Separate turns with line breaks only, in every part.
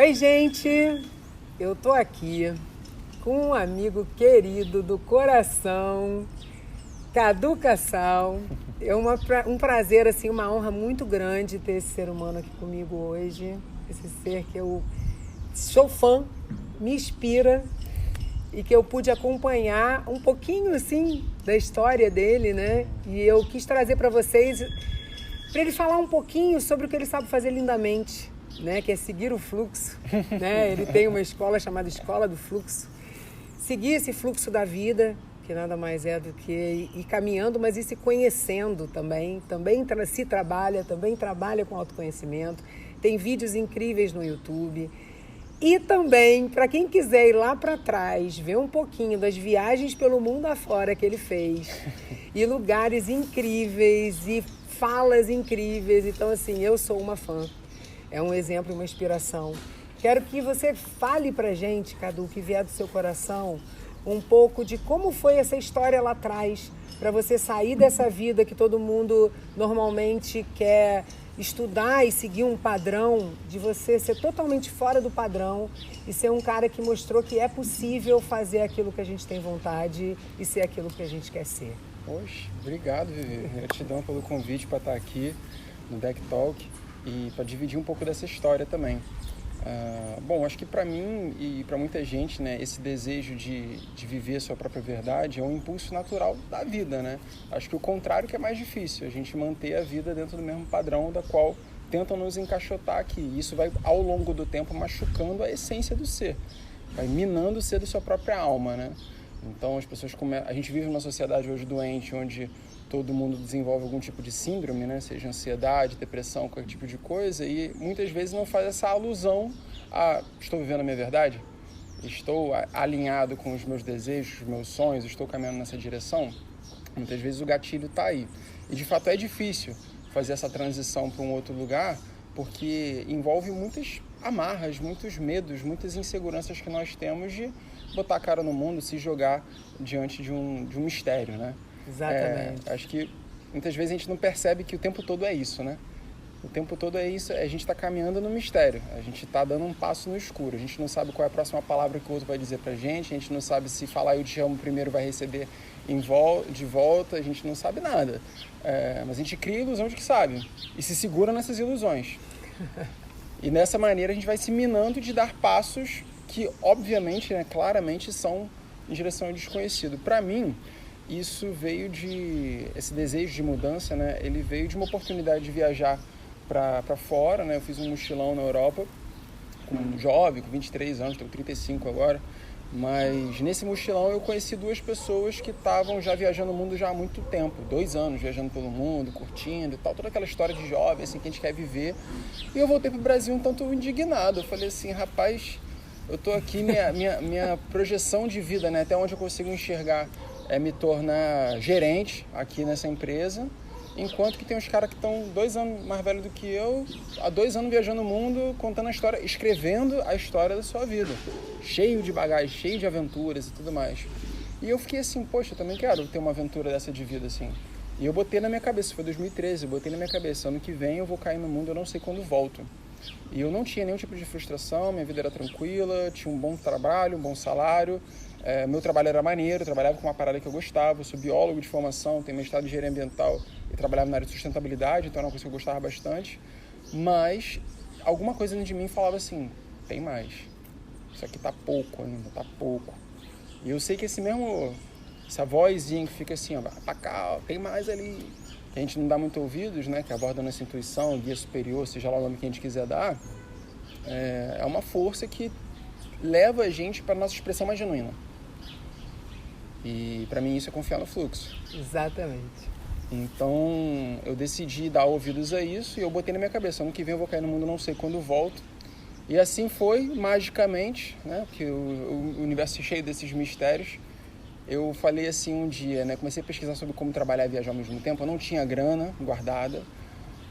Oi, gente! Eu tô aqui com um amigo querido do coração, Cadu Cassal. É um prazer, assim, uma honra muito grande ter esse ser humano aqui comigo hoje. Esse ser que eu sou fã, me inspira e que eu pude acompanhar um pouquinho, assim, da história dele, né? E eu quis trazer para vocês, para ele falar um pouquinho sobre o que ele sabe fazer lindamente, né? Que é seguir o fluxo, né? Ele tem uma escola chamada Escola do Fluxo. Seguir esse fluxo da vida, que nada mais é do que ir caminhando, mas ir se conhecendo também. Também se trabalha, também trabalha com autoconhecimento. Tem vídeos incríveis no YouTube. E também, para quem quiser ir lá para trás, ver um pouquinho das viagens pelo mundo afora que ele fez, e lugares incríveis, e falas incríveis. Então, assim, eu sou uma fã. É um exemplo, uma inspiração. Quero que você fale pra gente, Cadu, que vier do seu coração, um pouco de como foi essa história lá atrás, para você sair dessa vida que todo mundo normalmente quer estudar e seguir um padrão, de você ser totalmente fora do padrão e ser um cara que mostrou que é possível fazer aquilo que a gente tem vontade e ser aquilo que a gente quer ser.
Poxa, obrigado, Vivi. Gratidão pelo convite para estar aqui no Deck Talk e para dividir um pouco dessa história também. Bom, acho que para mim e para muita gente, né, esse desejo de viver a sua própria verdade é um impulso natural da vida, né? Acho que o contrário que é mais difícil, a gente manter a vida dentro do mesmo padrão da qual tentam nos encaixotar aqui. Isso vai, ao longo do tempo, machucando a essência do ser, vai minando o ser da sua própria alma, né? Então, as pessoas a gente vive numa sociedade hoje doente, onde todo mundo desenvolve algum tipo de síndrome, né? Seja ansiedade, depressão, qualquer tipo de coisa, e muitas vezes não faz essa alusão a estou vivendo a minha verdade? Estou alinhado com os meus desejos, os meus sonhos, estou caminhando nessa direção? Muitas vezes o gatilho está aí. E de fato é difícil fazer essa transição para um outro lugar, porque envolve muitas amarras, muitos medos, muitas inseguranças que nós temos de botar a cara no mundo, se jogar diante de um mistério, né?
Exatamente.
Acho que muitas vezes a gente não percebe que o tempo todo é isso, né? O tempo todo é isso, a gente está caminhando no mistério, a gente está dando um passo no escuro, a gente não sabe qual é a próxima palavra que o outro vai dizer pra gente, a gente não sabe se falar eu te amo primeiro vai receber de volta, a gente não sabe nada. Mas a gente cria a ilusão de que sabe e se segura nessas ilusões. E dessa maneira a gente vai se minando de dar passos que, obviamente, né, claramente são em direção ao desconhecido. Para mim, isso veio esse desejo de mudança, né, ele veio de uma oportunidade de viajar para fora, né, eu fiz um mochilão na Europa, com um jovem, com 23 anos, estou com 35 agora, mas nesse mochilão eu conheci duas pessoas que estavam já viajando o mundo já há muito tempo, 2 anos viajando pelo mundo, curtindo e tal, toda aquela história de jovem, assim, que a gente quer viver. E eu voltei pro Brasil um tanto indignado, eu falei assim, rapaz, eu tô aqui, minha projeção de vida, né, até onde eu consigo enxergar é me tornar gerente aqui nessa empresa, enquanto que tem uns caras que estão 2 anos mais velhos do que eu, há 2 anos viajando o mundo, contando a história, escrevendo a história da sua vida, cheio de bagagem, cheio de aventuras e tudo mais. E eu fiquei assim, poxa, eu também quero ter uma aventura dessa de vida, assim. E eu botei na minha cabeça, foi 2013, eu botei na minha cabeça, ano que vem eu vou cair no mundo, eu não sei quando volto. E eu não tinha nenhum tipo de frustração, minha vida era tranquila, tinha um bom trabalho, um bom salário, meu trabalho era maneiro, eu trabalhava com uma parada que eu gostava, eu sou biólogo de formação, tenho mestrado em engenharia ambiental e trabalhava na área de sustentabilidade, então era uma coisa que eu gostava bastante, mas alguma coisa dentro de mim falava assim, tem mais, isso aqui tá pouco ainda, tá pouco. E eu sei que essa vozinha que fica assim, ó, pra cá, ó, tem mais ali, que a gente não dá muito ouvidos, né, que aborda nossa intuição, guia superior, seja lá o nome que a gente quiser dar, é uma força que leva a gente para nossa expressão mais genuína. E para mim isso é confiar no fluxo.
Exatamente.
Então eu decidi dar ouvidos a isso e eu botei na minha cabeça, ano que vem eu vou cair no mundo, não sei quando volto. E assim foi, magicamente, né, porque o universo é cheio desses mistérios. Eu falei assim um dia, né, comecei a pesquisar sobre como trabalhar e viajar ao mesmo tempo, eu não tinha grana guardada.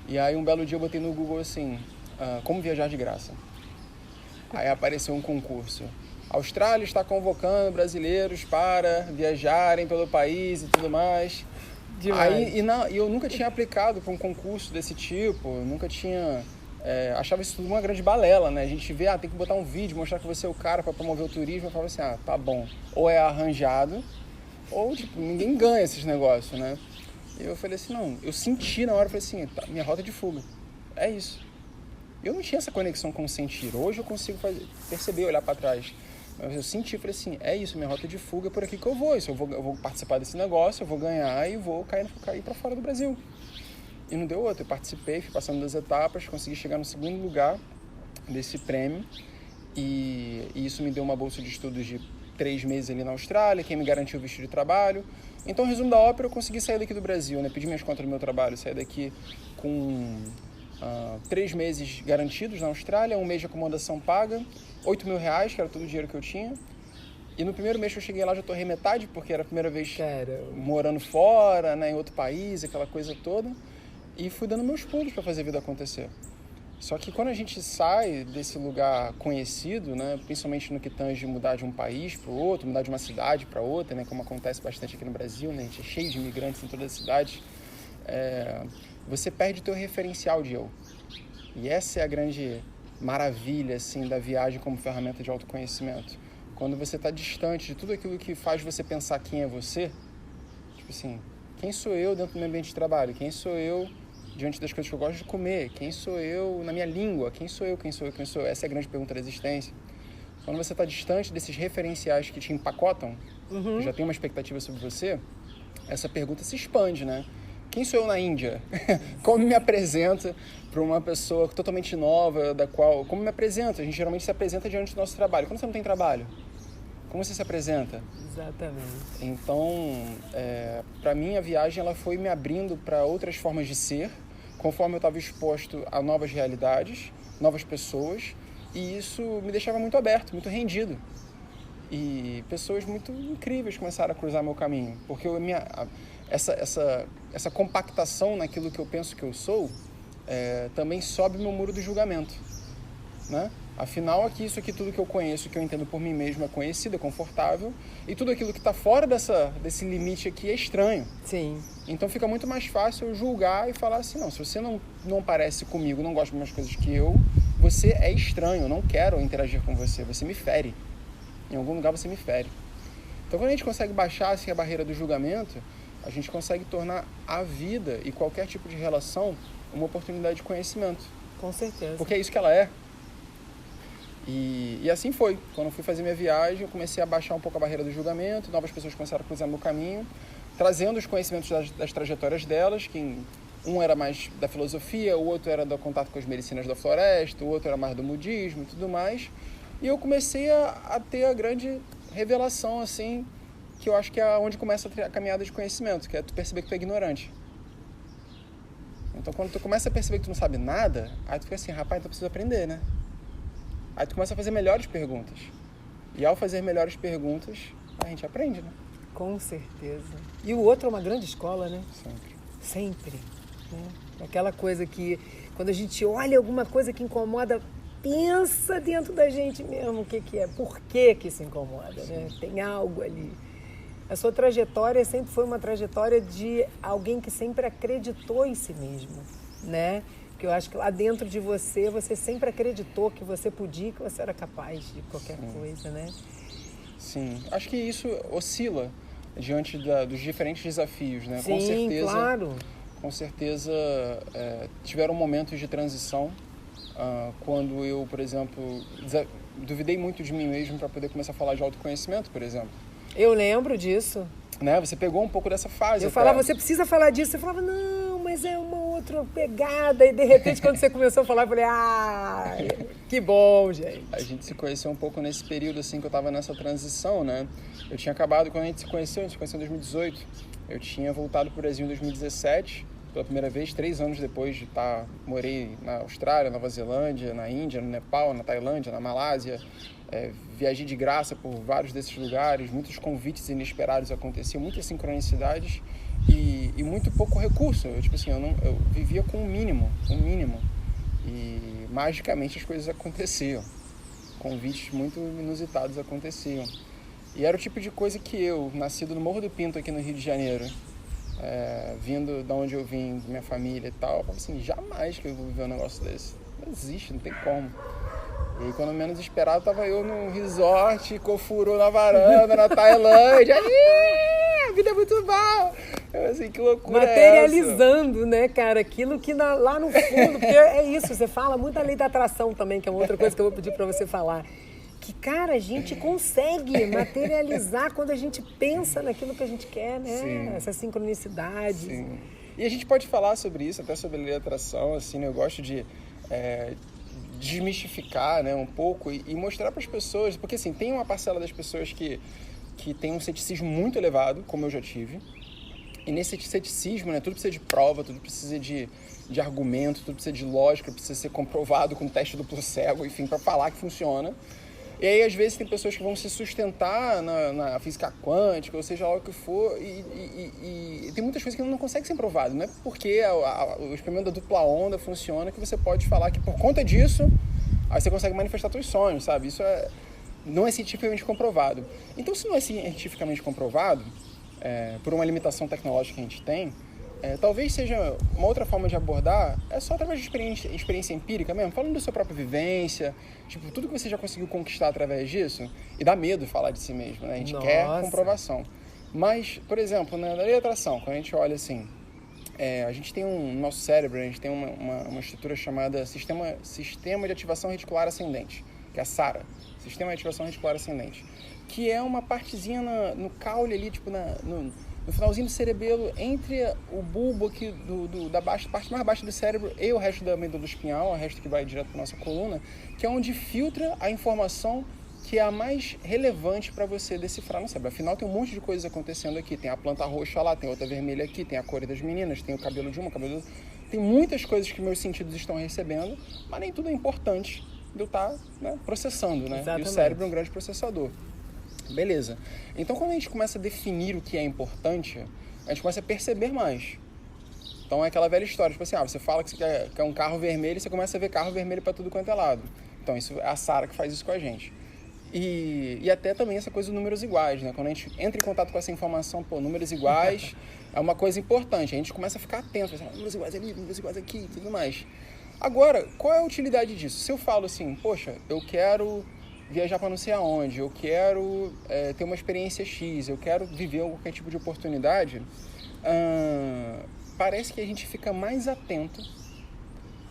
E aí um belo dia eu botei no Google assim, como viajar de graça. Aí apareceu um concurso. A Austrália está convocando brasileiros para viajarem pelo país e tudo mais. Demais. Aí, e eu nunca tinha aplicado para um concurso desse tipo, nunca tinha achava isso tudo uma grande balela, né? A gente vê, tem que botar um vídeo, mostrar que você é o cara para promover o turismo. Eu falava assim, tá bom. Ou é arranjado, ou, tipo, ninguém ganha esses negócios, né? E eu falei assim, não. Eu senti na hora, eu falei assim, minha rota de fuga. É isso. Eu não tinha essa conexão com o sentir. Hoje eu consigo perceber, olhar para trás. Mas eu senti, falei assim, é isso, minha rota de fuga é por aqui que eu vou. Eu vou participar desse negócio, eu vou ganhar e vou cair para fora do Brasil. E não deu outro, eu participei, fui passando das etapas, consegui chegar no segundo lugar desse prêmio e isso me deu uma bolsa de estudos de 3 meses ali na Austrália, quem me garantiu o visto de trabalho. Então, resumo da ópera, eu consegui sair daqui do Brasil, né? Pedi minhas contas do meu trabalho, saí daqui com 3 meses garantidos na Austrália, 1 mês de acomodação paga, R$8.000, que era todo o dinheiro que eu tinha. E no primeiro mês que eu cheguei lá, já torrei metade, porque era a primeira vez morando fora, né, em outro país, aquela coisa toda. E fui dando meus pulos para fazer a vida acontecer. Só que quando a gente sai desse lugar conhecido, né, principalmente no que tange mudar de um país para o outro, mudar de uma cidade para outra, né, como acontece bastante aqui no Brasil, né, a gente é cheio de imigrantes em toda a cidade, você perde o teu referencial de eu. E essa é a grande maravilha assim, da viagem como ferramenta de autoconhecimento. Quando você está distante de tudo aquilo que faz você pensar quem é você, tipo assim, quem sou eu dentro do meu ambiente de trabalho? Quem sou eu diante das coisas que eu gosto de comer? Quem sou eu na minha língua? Quem sou eu? Essa é a grande pergunta da existência. Quando você está distante desses referenciais que te empacotam, que já tem uma expectativa sobre você, essa pergunta se expande, né? Quem sou eu na Índia? Como me apresenta para uma pessoa totalmente nova, como me apresenta? A gente geralmente se apresenta diante do nosso trabalho. Quando você não tem trabalho, como você se apresenta?
Exatamente.
Então, para mim, a viagem ela foi me abrindo para outras formas de ser, conforme eu estava exposto a novas realidades, novas pessoas, e isso me deixava muito aberto, muito rendido. E pessoas muito incríveis começaram a cruzar meu caminho, porque essa compactação naquilo que eu penso que eu sou também sobe meu muro do julgamento, né? Afinal, isso aqui, tudo que eu conheço, que eu entendo por mim mesmo é conhecido, é confortável, e tudo aquilo que está fora desse limite aqui é estranho.
Sim.
Então fica muito mais fácil eu julgar e falar assim, não, se você não parece comigo, não gosta das mesmas coisas que eu, você é estranho, eu não quero interagir com você, você me fere. Em algum lugar você me fere. Então quando a gente consegue baixar assim, a barreira do julgamento, a gente consegue tornar a vida e qualquer tipo de relação uma oportunidade de conhecimento.
Com certeza.
Porque é isso que ela é. E assim foi. Quando eu fui fazer minha viagem, eu comecei a baixar um pouco a barreira do julgamento, novas pessoas começaram a cruzar meu caminho, trazendo os conhecimentos das trajetórias delas, que um era mais da filosofia, o outro era do contato com as medicinas da floresta, o outro era mais do budismo e tudo mais. E eu comecei a ter a grande revelação, assim, que eu acho que é onde começa a caminhada de conhecimento, que é tu perceber que tu é ignorante. Então, quando tu começa a perceber que tu não sabe nada, aí tu fica assim, rapaz, então eu preciso aprender, né? Aí tu começa a fazer melhores perguntas. E ao fazer melhores perguntas, a gente aprende, né?
Com certeza. E o outro é uma grande escola, né?
Sempre.
Sempre. Né? Aquela coisa que, quando a gente olha alguma coisa que incomoda, pensa dentro da gente mesmo o que é, por que isso incomoda, né? Tem algo ali. A sua trajetória sempre foi uma trajetória de alguém que sempre acreditou em si mesmo, né? Que eu acho que lá dentro de você, você sempre acreditou que você podia, que você era capaz de qualquer coisa, né?
Sim, acho que isso oscila diante dos diferentes desafios, né?
Sim,
com certeza,
claro.
Com certeza tiveram momentos de transição, quando eu, por exemplo, duvidei muito de mim mesmo para poder começar a falar de autoconhecimento, por exemplo.
Eu lembro disso.
Né? Você pegou um pouco dessa fase.
Eu falava, você precisa falar disso. Você falava, não, mas é uma outra pegada. E de repente, quando você começou a falar, eu falei, que bom, gente.
A gente se conheceu um pouco nesse período, assim, que eu estava nessa transição, né? Eu tinha acabado, quando a gente se conheceu em 2018. Eu tinha voltado para o Brasil em 2017, pela primeira vez, 3 anos depois de estar... Morei na Austrália, Nova Zelândia, na Índia, no Nepal, na Tailândia, na Malásia. Viajei de graça por vários desses lugares, muitos convites inesperados aconteciam, muitas sincronicidades e muito pouco recurso. Eu vivia com o mínimo, e magicamente as coisas aconteciam, convites muito inusitados aconteciam. E era o tipo de coisa que eu, nascido no Morro do Pinto aqui no Rio de Janeiro, vindo de onde eu vim, minha família e tal, eu falava assim, jamais que eu vou viver um negócio desse. Não existe, não tem como. E aí, quando menos esperado, tava eu num resort, cofurô na varanda, na Tailândia. A vida é muito boa. Eu, assim, que loucura
materializando,
é essa?
Né, cara? Aquilo que lá no fundo, porque é isso, você fala muito da lei da atração também, que é uma outra coisa que eu vou pedir para você falar. Que, cara, a gente consegue materializar quando a gente pensa naquilo que a gente quer, né?
Sim.
Essa sincronicidade.
Sim. E a gente pode falar sobre isso, até sobre a lei da atração, assim, né? Eu gosto de desmistificar, né, um pouco e mostrar para as pessoas, porque assim, tem uma parcela das pessoas que tem um ceticismo muito elevado, como eu já tive, e nesse ceticismo, né, tudo precisa de prova, tudo precisa de argumento, tudo precisa de lógica, precisa ser comprovado com teste duplo cego, enfim, para falar que funciona. E aí, às vezes, tem pessoas que vão se sustentar na física quântica, ou seja lá o que for, e tem muitas coisas que não conseguem ser provadas. Não é porque o experimento da dupla onda funciona que você pode falar que por conta disso, aí você consegue manifestar seus sonhos, sabe? Isso não é cientificamente comprovado. Então, se não é cientificamente comprovado, por uma limitação tecnológica que a gente tem, talvez seja uma outra forma de abordar, só através de experiência empírica mesmo, falando da sua própria vivência, tipo, tudo que você já conseguiu conquistar através disso, e dá medo falar de si mesmo, né? A gente quer comprovação. Mas, por exemplo, na lei da atração, quando a gente olha assim, a gente tem no nosso cérebro, a gente tem uma estrutura chamada Sistema de Ativação Reticular Ascendente, que é a SARA, Sistema de Ativação Reticular Ascendente, que é uma partezinha no caule ali, tipo, no finalzinho do cerebelo, entre o bulbo aqui da parte mais baixa do cérebro e o resto da medula espinhal, o resto que vai direto para nossa coluna, que é onde filtra a informação que é a mais relevante para você decifrar no cérebro. Afinal, tem um monte de coisas acontecendo aqui. Tem a planta roxa lá, tem outra vermelha aqui, tem a cor das meninas, tem o cabelo de uma, o cabelo do outro. Tem muitas coisas que meus sentidos estão recebendo, mas nem tudo é importante de eu estar, né, processando, né?
Exatamente.
E o cérebro é um grande processador. Beleza. Então, quando a gente começa a definir o que é importante, a gente começa a perceber mais. Então, é aquela velha história, tipo assim, você fala que você quer um carro vermelho e você começa a ver carro vermelho para tudo quanto é lado. Então, isso é a Sara que faz isso com a gente. E até também essa coisa dos números iguais, né? Quando a gente entra em contato com essa informação, números iguais é uma coisa importante. A gente começa a ficar atento, números iguais ali, números iguais aqui e tudo mais. Agora, qual é a utilidade disso? Se eu falo assim, poxa, eu quero viajar para não sei aonde, eu quero ter uma experiência X, eu quero viver qualquer tipo de oportunidade, parece que a gente fica mais atento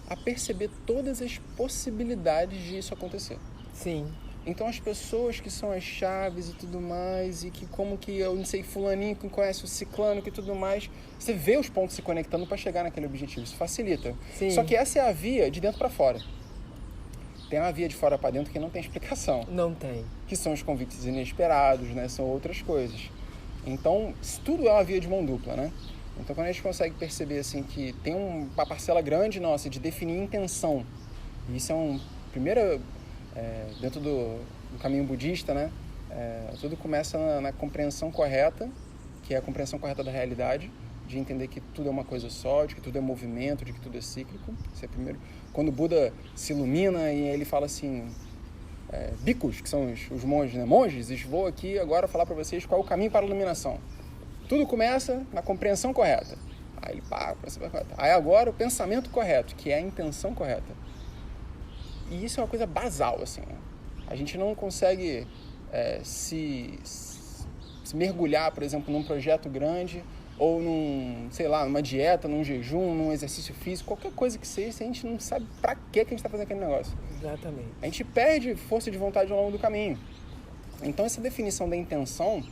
a perceber todas as possibilidades de isso acontecer.
Sim.
Então as pessoas que são as chaves e tudo mais, e que como que eu não sei, fulaninho que conhece o ciclano que tudo mais, você vê os pontos se conectando para chegar naquele objetivo, isso facilita.
Sim.
Só que essa é a via de dentro para fora. Tem uma via de fora para dentro que não tem explicação.
Não tem.
Que são os convites inesperados, né? São outras coisas. Então, tudo é uma via de mão dupla, né? Então, quando a gente consegue perceber assim que tem uma parcela grande nossa de definir intenção, e isso é primeiro, dentro do caminho budista, né? Tudo começa na compreensão correta, que é a compreensão correta da realidade, de entender que tudo é uma coisa só, de que tudo é movimento, de que tudo é cíclico. Isso é primeiro. Quando o Buda se ilumina e ele fala assim, bhikkhus, que são os monges, né? Monges, vou aqui agora falar para vocês qual é o caminho para a iluminação. Tudo começa na compreensão correta. Aí ele para, aí agora o pensamento correto, que é a intenção correta. E isso é uma coisa basal, assim, né? A gente não consegue se mergulhar, por exemplo, num projeto grande, ou numa dieta, num jejum, num exercício físico, qualquer coisa que seja, se a gente não sabe pra que a gente está fazendo aquele negócio.
Exatamente.
A gente perde força de vontade ao longo do caminho. Então, essa definição da intenção,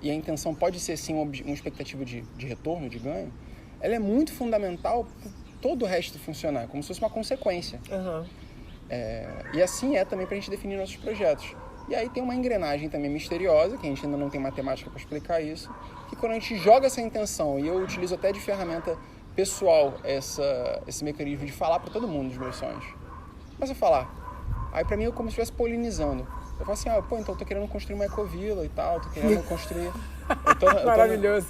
e a intenção pode ser, sim, uma expectativa de retorno, de ganho, ela é muito fundamental para todo o resto funcionar, como se fosse uma consequência.
Uhum.
E assim também para a gente definir nossos projetos. E aí tem uma engrenagem também misteriosa, que a gente ainda não tem matemática para explicar isso, que quando a gente joga essa intenção, e eu utilizo até de ferramenta pessoal esse mecanismo de falar para todo mundo dos meus sonhos. Mas eu falar, aí para mim é como se estivesse polinizando. Eu falo assim, então eu tô querendo construir uma ecovila e tal, tô querendo construir...
Maravilhoso.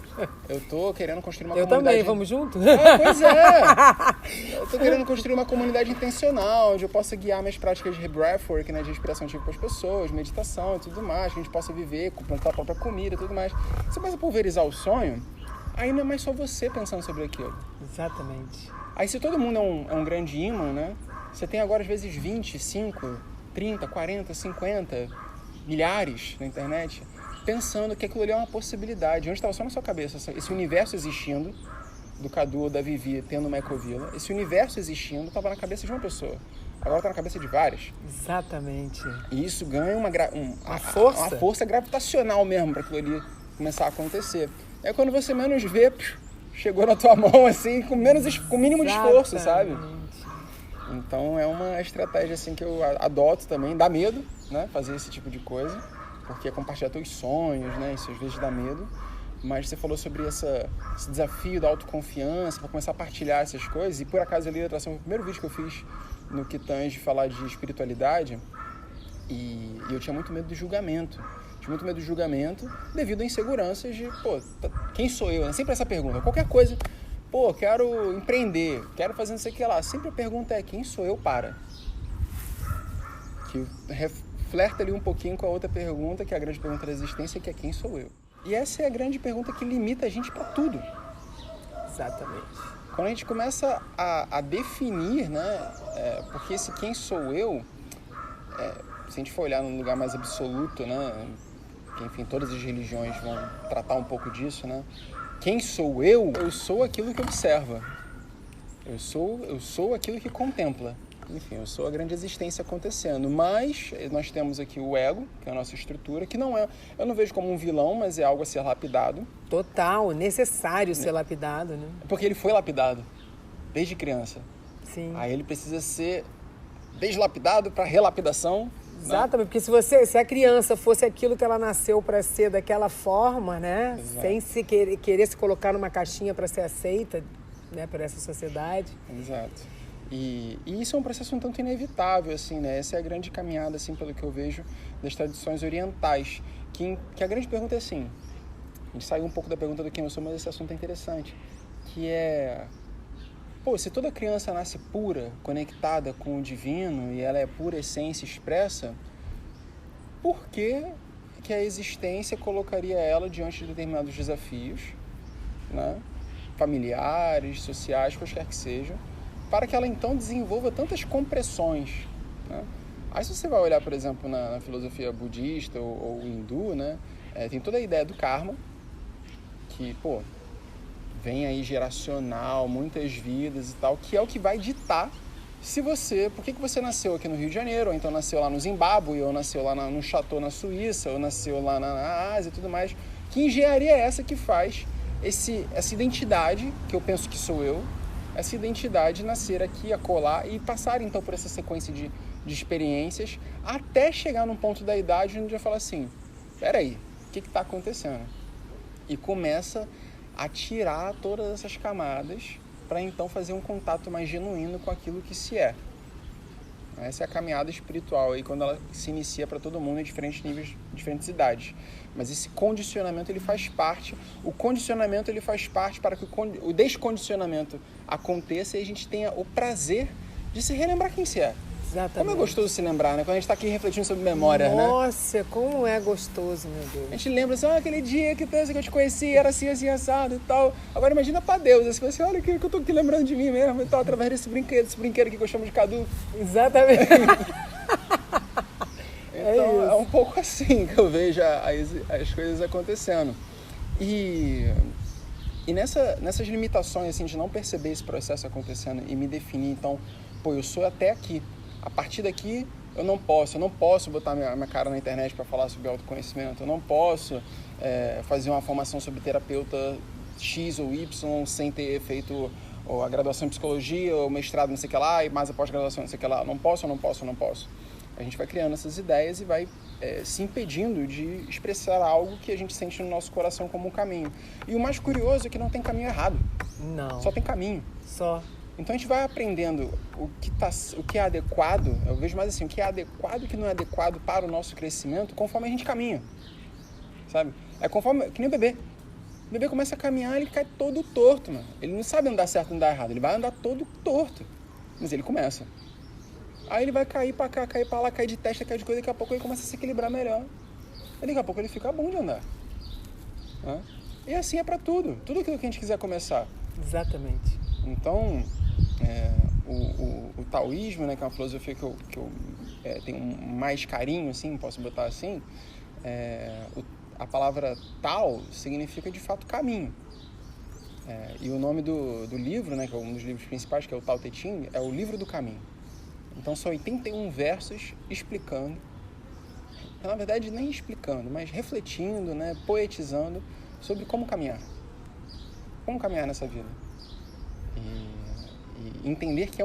Eu tô querendo construir uma
comunidade... Eu também, vamos junto?
Pois é. Eu tô querendo construir uma comunidade intencional, onde eu possa guiar minhas práticas de breathwork, né, de respiração ativa para as pessoas, meditação e tudo mais, que a gente possa viver, plantar a própria comida e tudo mais. Você começa a pulverizar o sonho, aí não é mais só você pensando sobre aquilo.
Exatamente.
Aí se todo mundo é um grande imã, né, Você tem agora, às vezes, 25, 30, 40, 50, milhares na internet, pensando que aquilo ali é uma possibilidade. Onde estava só na sua cabeça, esse universo existindo, do Cadu ou da Vivi tendo uma ecovila, esse universo existindo estava na cabeça de uma pessoa. Agora está na cabeça de várias.
Exatamente.
E isso ganha uma
força
gravitacional mesmo para aquilo ali começar a acontecer. É quando você menos vê, chegou na tua mão assim, com mínimo de esforço, sabe? Então é uma estratégia assim que eu adoto também. Dá medo, né? Fazer esse tipo de coisa, porque é compartilhar teus sonhos, né? Isso às vezes dá medo. Mas você falou sobre esse desafio da autoconfiança, para começar a partilhar essas coisas. E por acaso a Lei da Atração foi o primeiro vídeo que eu fiz no que tange falar de espiritualidade. E eu tinha muito medo do julgamento. Tinha muito medo do julgamento devido a inseguranças de, quem sou eu? É sempre essa pergunta. Qualquer coisa, quero empreender, quero fazer não sei o que lá. Sempre a pergunta é, quem sou eu para? Que flerta ali um pouquinho com a outra pergunta, que é a grande pergunta da existência, que é quem sou eu? E essa é a grande pergunta que limita a gente para tudo.
Exatamente.
Quando a gente começa a definir, né? Porque esse quem sou eu, se a gente for olhar num lugar mais absoluto, né? Que, enfim, todas as religiões vão tratar um pouco disso, né? Quem sou eu? Eu sou aquilo que observa. Eu sou aquilo que contempla. Enfim, eu sou a grande existência acontecendo. Mas nós temos aqui o ego, que é a nossa estrutura, que não é... Eu não vejo como um vilão, mas é algo a ser lapidado.
Total, necessário ser lapidado, né?
Porque ele foi lapidado desde criança.
Sim.
Aí ele precisa ser deslapidado para relapidação.
Exatamente, né? Porque se a criança fosse aquilo que ela nasceu para ser daquela forma, né? Exato. Sem se querer se colocar numa caixinha para ser aceita, né, por essa sociedade.
Exato. E isso é um processo um tanto inevitável, assim, né? Essa é a grande caminhada, assim, pelo que eu vejo das tradições orientais. Que a grande pergunta é assim, a gente saiu um pouco da pergunta do quem eu sou, mas esse assunto é interessante, que é, se toda criança nasce pura, conectada com o divino, e ela é pura essência expressa, por que a existência colocaria ela diante de determinados desafios, né? Familiares, sociais, quaisquer que sejam, para que ela então desenvolva tantas compressões, né? Aí se você vai olhar, por exemplo, na filosofia budista ou hindu, né? Tem toda a ideia do karma, que, vem aí geracional, muitas vidas e tal, que é o que vai ditar se você... Por que você nasceu aqui no Rio de Janeiro, ou então nasceu lá no Zimbábue, ou nasceu lá no Chateau na Suíça, ou nasceu lá na Ásia e tudo mais. Que engenharia é essa que faz essa identidade, que eu penso que sou eu, essa identidade nascer aqui, acolá e passar então por essa sequência de experiências até chegar num ponto da idade onde eu falo assim, peraí, o que está acontecendo? E começa a tirar todas essas camadas para então fazer um contato mais genuíno com aquilo que se é. Essa é a caminhada espiritual aí, quando ela se inicia para todo mundo em diferentes níveis, diferentes idades. Mas esse condicionamento, ele faz parte, o condicionamento, ele faz parte para que o descondicionamento aconteça e a gente tenha o prazer de se relembrar quem se é.
Exatamente.
Como é gostoso se lembrar, né? Quando a gente está aqui refletindo sobre memória,
Nossa, como é gostoso, meu Deus.
A gente lembra assim, aquele dia que eu te conheci, era assim, assim, assado e tal. Agora imagina pra Deus, assim, você olha que eu tô aqui lembrando de mim mesmo e tal, através desse brinquedo aqui que eu chamo de Cadu.
Exatamente.
Então é um pouco assim que eu vejo as coisas acontecendo. E nessas limitações, assim, de não perceber esse processo acontecendo e me definir, então, eu sou até aqui. A partir daqui, eu não posso botar minha cara na internet para falar sobre autoconhecimento, eu não posso fazer uma formação sobre terapeuta X ou Y sem ter feito a graduação em psicologia, ou mestrado não sei o que lá, e mais a pós-graduação não sei o que lá. Não posso. A gente vai criando essas ideias e vai se impedindo de expressar algo que a gente sente no nosso coração como um caminho. E o mais curioso é que não tem caminho errado.
Não.
Só tem caminho.
Só.
Então a gente vai aprendendo o que é adequado, eu vejo mais assim, o que é adequado e o que não é adequado para o nosso crescimento, conforme a gente caminha, sabe? É conforme, que nem o bebê. O bebê começa a caminhar, ele cai todo torto, mano. Ele não sabe andar certo e andar errado, ele vai andar todo torto, mas ele começa. Aí ele vai cair pra cá, cair pra lá, cair de testa, cair de coisa, daqui a pouco ele começa a se equilibrar melhor. E daqui a pouco ele fica bom de andar. Né? E assim é pra tudo aquilo que a gente quiser começar.
Exatamente.
Então, o taoísmo, né, que é uma filosofia que eu tenho mais carinho, assim, posso botar assim, a palavra Tao significa de fato caminho. E o nome do livro, né, que é um dos livros principais, que é o Tao Te Ching, é o livro do caminho. Então são 81 versos explicando, na verdade nem explicando, mas refletindo, né, poetizando sobre como caminhar nessa vida. E entender que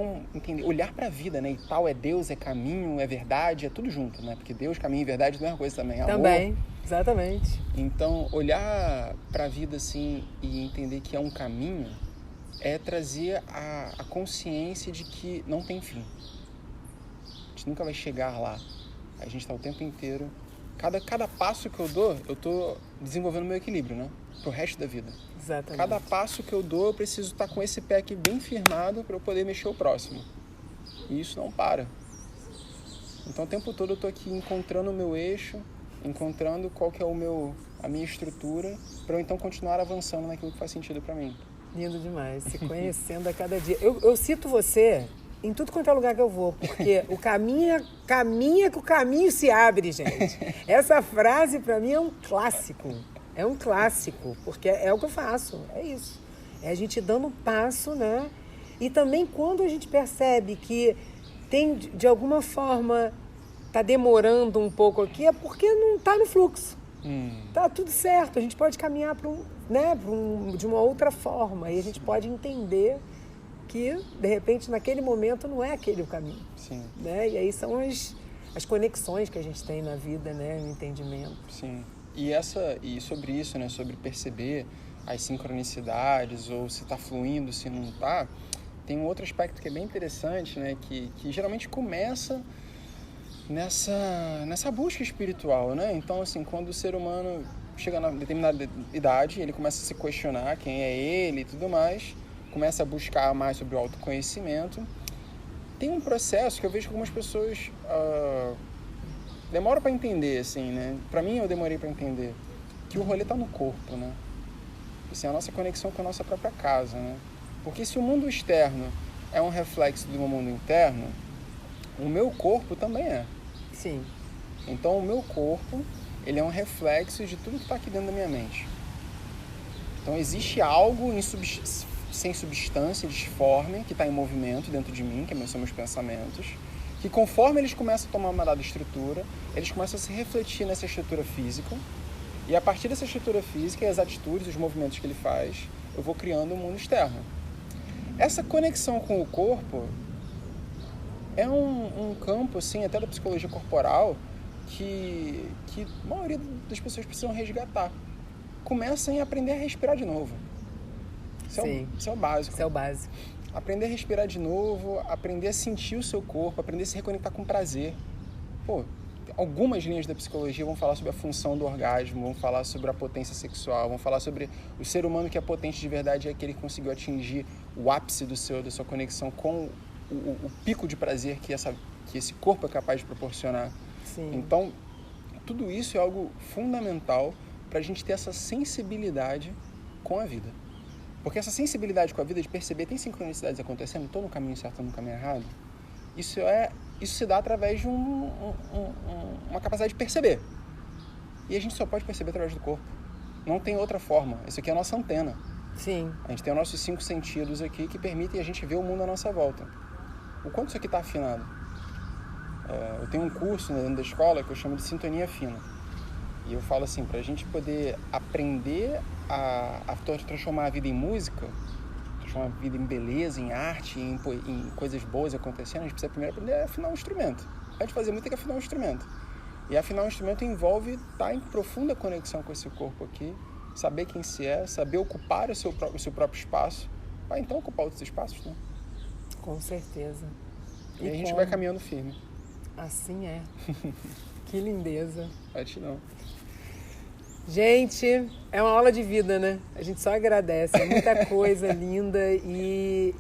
olhar para a vida, né? E tal é Deus, é caminho, é verdade, é tudo junto, né? Porque Deus, caminho e verdade não é uma coisa também, é amor.
Também, exatamente.
Então, olhar para a vida assim e entender que é um caminho é trazer a consciência de que não tem fim. A gente nunca vai chegar lá. A gente está o tempo inteiro. Cada passo que eu dou, eu estou desenvolvendo meu equilíbrio, né? Pro resto da vida.
Exatamente.
Cada passo que eu dou, eu preciso estar com esse pé aqui bem firmado para eu poder mexer o próximo. E isso não para. Então, o tempo todo eu estou aqui encontrando o meu eixo, encontrando qual que é a minha estrutura, para eu então continuar avançando naquilo que faz sentido para mim.
Lindo demais, se conhecendo a cada dia. Eu cito você em tudo quanto é lugar que eu vou, porque o caminha que o caminho se abre, gente. Essa frase, para mim, é um clássico. É um clássico, porque é o que eu faço, é isso. É a gente dando um passo, né? E também quando a gente percebe que tem, de alguma forma, tá demorando um pouco aqui, é porque não tá no fluxo. Tá tudo certo, a gente pode caminhar de uma outra forma e a gente pode entender que, de repente, naquele momento não é aquele o caminho.
Sim.
Né? E aí são as conexões que a gente tem na vida, né? O entendimento.
Sim. E sobre isso, né, sobre perceber as sincronicidades, ou se está fluindo, se não está, tem um outro aspecto que é bem interessante, né, que geralmente começa nessa busca espiritual, né? Então, assim, quando o ser humano chega na determinada idade, ele começa a se questionar quem é ele e tudo mais, começa a buscar mais sobre o autoconhecimento. Tem um processo que eu vejo que algumas pessoas demora para entender, assim, né? Para mim, eu demorei para entender que o rolê tá no corpo, né? Assim, a nossa conexão com a nossa própria casa, né? Porque se o mundo externo é um reflexo do meu mundo interno, o meu corpo também é.
Sim.
Então, o meu corpo, ele é um reflexo de tudo que está aqui dentro da minha mente. Então, existe algo sem substância, disforme, que está em movimento dentro de mim, que são meus pensamentos, que conforme eles começam a tomar uma dada estrutura, eles começam a se refletir nessa estrutura física, e a partir dessa estrutura física, as atitudes, os movimentos que ele faz, eu vou criando um mundo externo. Essa conexão com o corpo é um campo, assim, até da psicologia corporal, que a maioria das pessoas precisam resgatar. Comecem a aprender a respirar de novo. Isso é o básico.
Isso é o básico.
Aprender a respirar de novo, aprender a sentir o seu corpo, aprender a se reconectar com prazer. Pô, algumas linhas da psicologia vão falar sobre a função do orgasmo, vão falar sobre a potência sexual, vão falar sobre o ser humano que é potente de verdade, é aquele que conseguiu atingir o ápice da sua conexão com o pico de prazer que esse corpo é capaz de proporcionar.
Sim.
Então, tudo isso é algo fundamental para a gente ter essa sensibilidade com a vida. Porque essa sensibilidade com a vida, de perceber, tem sincronicidades acontecendo, estou no caminho certo ou no caminho errado, isso se dá através de uma capacidade de perceber. E a gente só pode perceber através do corpo. Não tem outra forma. Isso aqui é a nossa antena.
Sim.
A gente tem os nossos 5 sentidos aqui que permitem a gente ver o mundo à nossa volta. O quanto isso aqui está afinado? Eu tenho um curso dentro da escola que eu chamo de Sintonia Fina. E eu falo assim, para a gente poder aprender a transformar a vida em música, transformar a vida em beleza, em arte, em coisas boas acontecendo, a gente precisa primeiro aprender a afinar um instrumento. A gente fazer muito é que afinar um instrumento. E afinar um instrumento envolve estar em profunda conexão com esse corpo aqui, saber quem se é, saber ocupar o seu próprio espaço, para então ocupar outros espaços, né?
Com certeza.
E a gente vai caminhando firme.
Assim é. Que lindeza.
Gratidão.
Gente, é uma aula de vida, né? A gente só agradece. É muita coisa linda e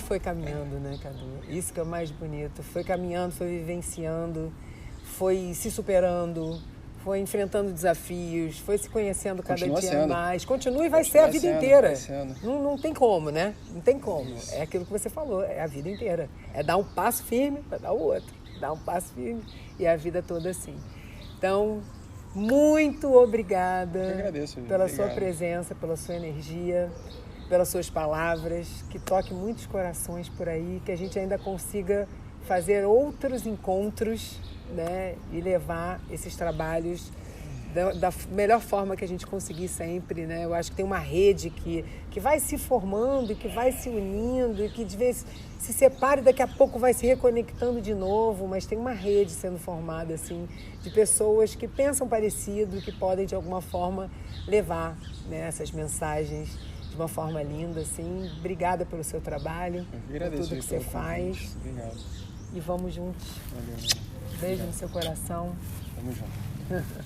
foi caminhando, né, Cadu? Isso que é o mais bonito. Foi caminhando, foi vivenciando, foi se superando, foi enfrentando desafios, foi se conhecendo cada
Continua
dia
sendo.
mais. Continua e vai ser a
Continua
vida
sendo,
inteira.
vai sendo.
Não tem como, né? Não tem como.
Isso.
É aquilo que você falou, é a vida inteira. É dar um passo firme para dar o outro. Dar um passo firme e a vida toda assim. Então, muito obrigada
Eu agradeço,
pela sua
obrigado.
presença, pela sua energia, pelas suas palavras, que toque muitos corações por aí, que a gente ainda consiga fazer outros encontros, né, e levar esses trabalhos da melhor forma que a gente conseguir sempre, né? Eu acho que tem uma rede que vai se formando, que vai se unindo, e que de vez se separa e daqui a pouco vai se reconectando de novo, mas tem uma rede sendo formada, assim, de pessoas que pensam parecido e que podem, de alguma forma, levar, né, essas mensagens de uma forma linda, assim. Obrigada pelo seu trabalho, por tudo que você faz.
Obrigado.
E vamos juntos.
Valeu.
Beijo no seu coração.
Tamo junto.